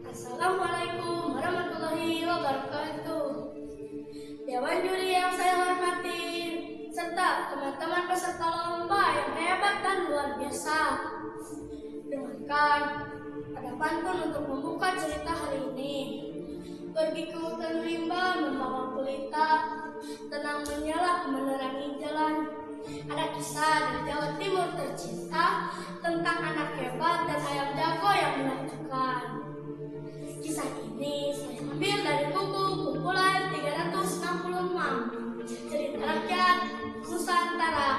Assalamualaikum warahmatullahi wabarakatuh. Dewan juri yang saya hormati, serta teman-teman peserta lomba yang hebat dan luar biasa. Dengarkan, ada pantun untuk membuka cerita hari ini. Pergi ke hutan rimba membawa pelita, tenang menyala menerangi jalan. Ada kisah dari Jawa Timur tercinta tentang anak hebat dan ayam jago yang menakjubkan. Kisah ini saya ambil dari buku kumpulan 366 cerita rakyat Nusantara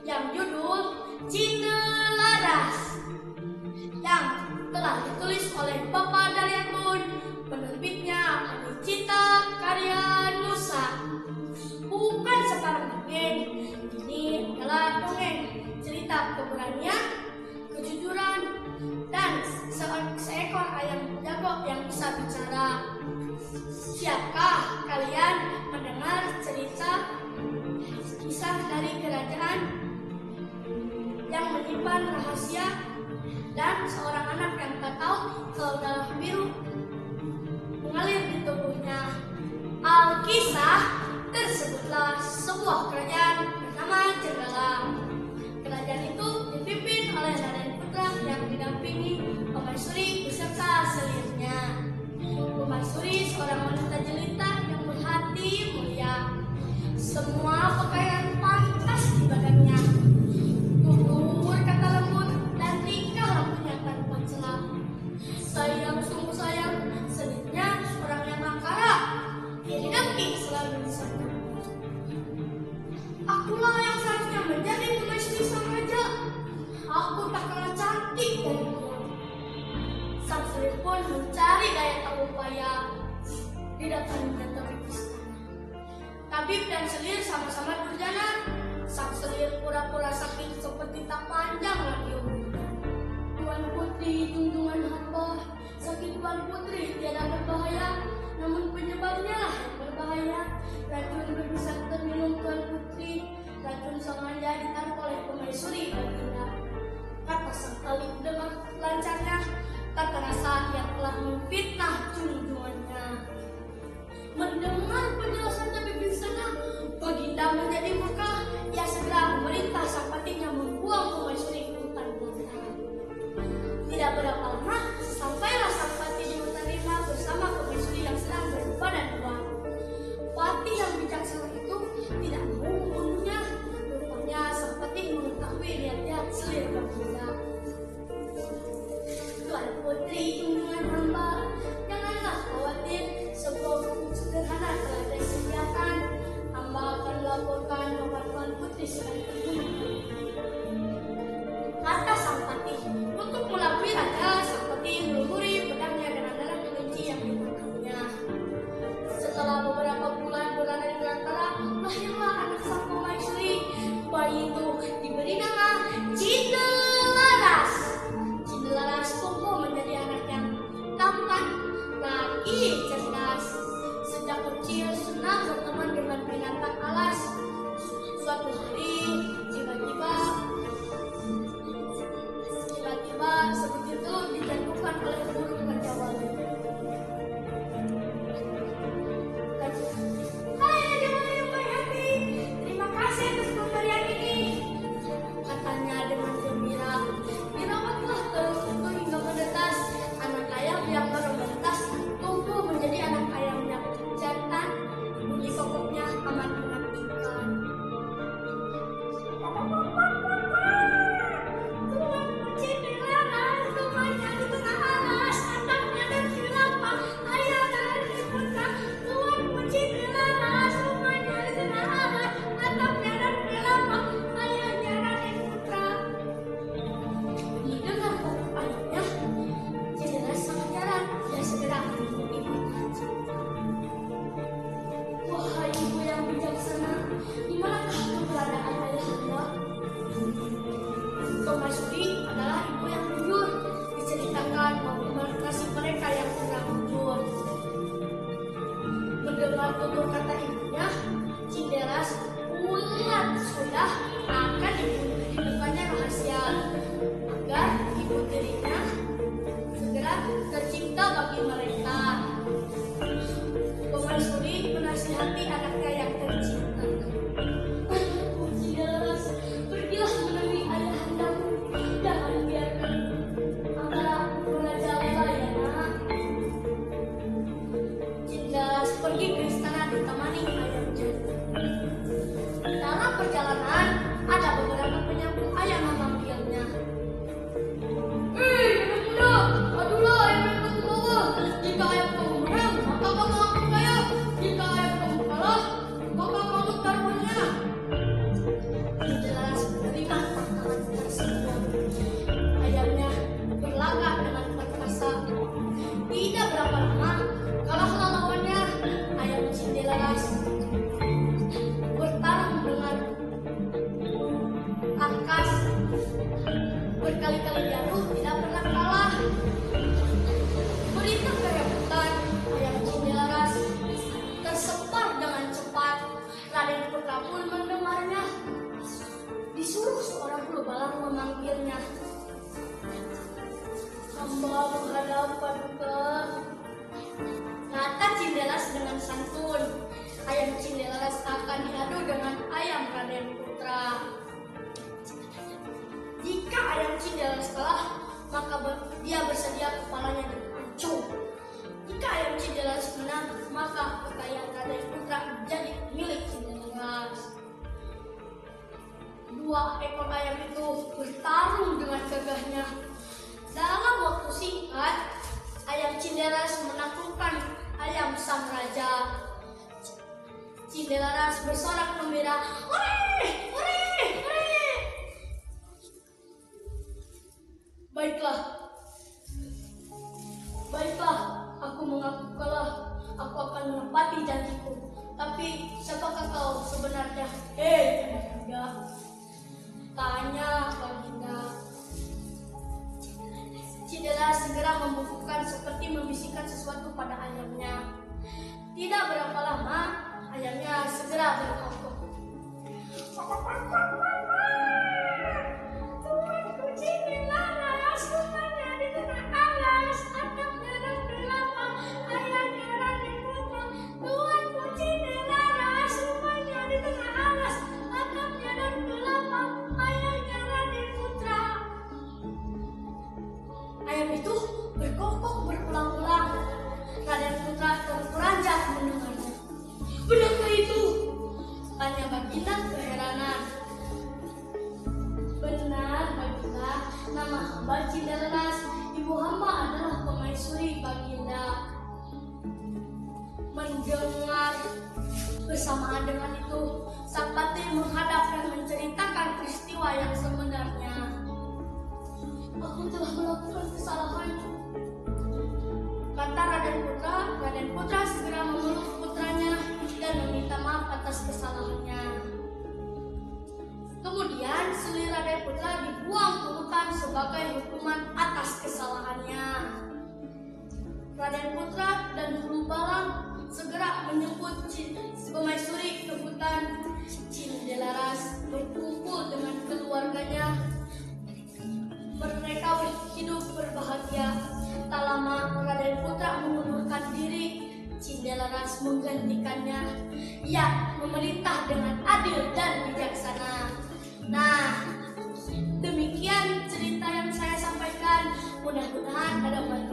yang judul Cindelaras, yang telah ditulis oleh Bapak Daryatun, penerbitnya Adi Cita Karya Nusa. Bukan sekarang dongeng, ini adalah dongeng cerita keberanian, kejujuran, dan seekor ayam jago yang bisa bicara. Siapkah kalian mendengar cerita kisah dari kerajaan yang menyimpan rahasia dan seorang anak yang tak tahu kalau darah biru mengalir di tubuhnya? Alkisah tersebutlah sebuah kerajaan bernama Jenggala. Kerajaan itu dipimpin oleh Raden Putra yang didampingi Permaisuri beserta selirnya. Permaisuri seorang wanita jelita yang berhati mulia. Semua pakaian pantas di badannya, tutur kata lembut dan tingkah lakunya tanpa celah. Sayang sungguh sayang, sedihnya seorang yang makara. Dia didampingi selalu di sana. Akulah yang seharusnya menjadi permaisuri sang raja. Aku tak kalah cantik dari dia. Sang selir pun mencari daya tahu upaya didatanginya tabib istana. Tabib dan selir sama-sama durjana. Sang selir pura-pura sakit seperti tak panjang lagi umurnya. Tuan putri junjungan hamba, sakit tuan putri tiada berbahaya, namun penyebarnya lah yang berbahaya. Racun berpisah terminum tuan putri, racun sengaja ditaruh oleh permaisuri baginda. Kata sang tabib dengan lancarnya, tak terasa ia telah memfitnah junjungannya. Mendengar penjelasan tabib istana, baginda menjadi murka. Ia segera memerintah sang patinya membuang permaisuri ke hutan belantara. Tidak berapa lama, sampailah sang pati di hutan rimba bersama permaisuri yang sedang beribadah dua. Pati yang bijaksana itu tidak mau membunuhnya. Rupanya sang pati mengetahui niat-niat selir baginda. Tuan putri junjungan hamba, janganlah khawatir, sebuah buku sederhana telah disediakan. Hamba akan melaporkan bahwa tuan putri sedang terbunuh. Kata sang pati. Untuk melakui raja, sang pati melumuri pedangnya dengan darah kelinci yang dimakannya. Setelah beberapa bulan berada di belantara, lahirlah anak sang permaisuri. Bayi itu diberi nama Cindelaras. Cindelaras tumbuh menjadi anak yang tampan, lagi cerdas. Sejak kecil senang berteman dengan binatang alas. Suatu hari tiba-tiba seperti itu dijatuhkan oleh burung kacawali. Hai adik-adik yang baik hati, terima kasih atas pemberian ini, katanya dengan gembira. Dirawatlah terus itu hingga menetas. Anak ayam yang baru menetas tumbuh menjadi anak ayam yang jantan. Bunyi kokoknya amat menakjubkan. Wahai ibu yang bijaksana, di manakah keberadaan ayah anda? Permaisuri adalah ibu yang jujur. Diceritakan bahwa kasih mereka yang kurang jujur. Mendengar tutur kata ibunya, Cindelaras ulat sudah akan dibukanya rahasia. berkali-kali diadu tidak pernah kalah. Berita keributan ayam Cindelaras tersebar dengan cepat. Raden Putra pun mendengarnya. Disuruh seorang guru balang memanggilnya. Hamba menghadap paduka. Kata Cindelaras dengan santun. Ayam Cindelaras akan diadu dengan ayam Raden Putra. Jika ayam Cindelaras kalah, maka dia bersedia kepalanya dipancung. Jika ayam Cindelaras menang, maka kekayaan Raden Putra menjadi milik Cindelaras. Dua ekor ayam itu bertarung dengan gagahnya. Dalam waktu singkat, ayam Cindelaras menaklukkan ayam sang raja. Cindelaras bersorak gembira, "Hore! Hore! Hore!" Baiklah, aku mengaku kalah. Aku akan menepati janjiku. Tapi siapakah kau sebenarnya? Baginda. Tanya Baginda. Cindelaras segera membungkukkan seperti membisikkan sesuatu pada ayamnya. Tidak berapa lama, ayamnya segera berkokok. Tuanku Cindelaras rupanya di tengah alas, atapnya dan gelap, ayahnya Raden Putra. Tuanku Cindelaras rupanya di tengah alas, atapnya dan gelap, ayahnya Raden Putra. Ayam itu berkokok berulang-ulang. Raden Putra terperanjat mendengarnya. "Benarkah itu?" tanya Baginda keheranan. "Benar, Baginda. Nama hamba Cindelaras. Ibu hamba adalah Permaisuri, Baginda." Mendengar bersamaan dengan itu, sang patih menghadap dan menceritakan peristiwa yang sebenarnya. "Aku telah melakukan kesalahan," kata Raden Putra. Raden Putra segera memeluk putranya dan meminta maaf atas kesalahannya. Kemudian selir Raden Putra dibuang ke hutan sebagai hukuman atas kesalahannya. Raden Putra dan guru balang segera menjemput Permaisuri ke hutan. Cindelaras berkumpul dengan keluarganya. Mereka hidup berbahagia. Tak lama Raden Putra mengundurkan diri. Cindelaras menggantikannya. Ia memerintah dengan adil dan bijaksana. Nah, demikian cerita yang saya sampaikan. Mudah-mudahan ada manfaat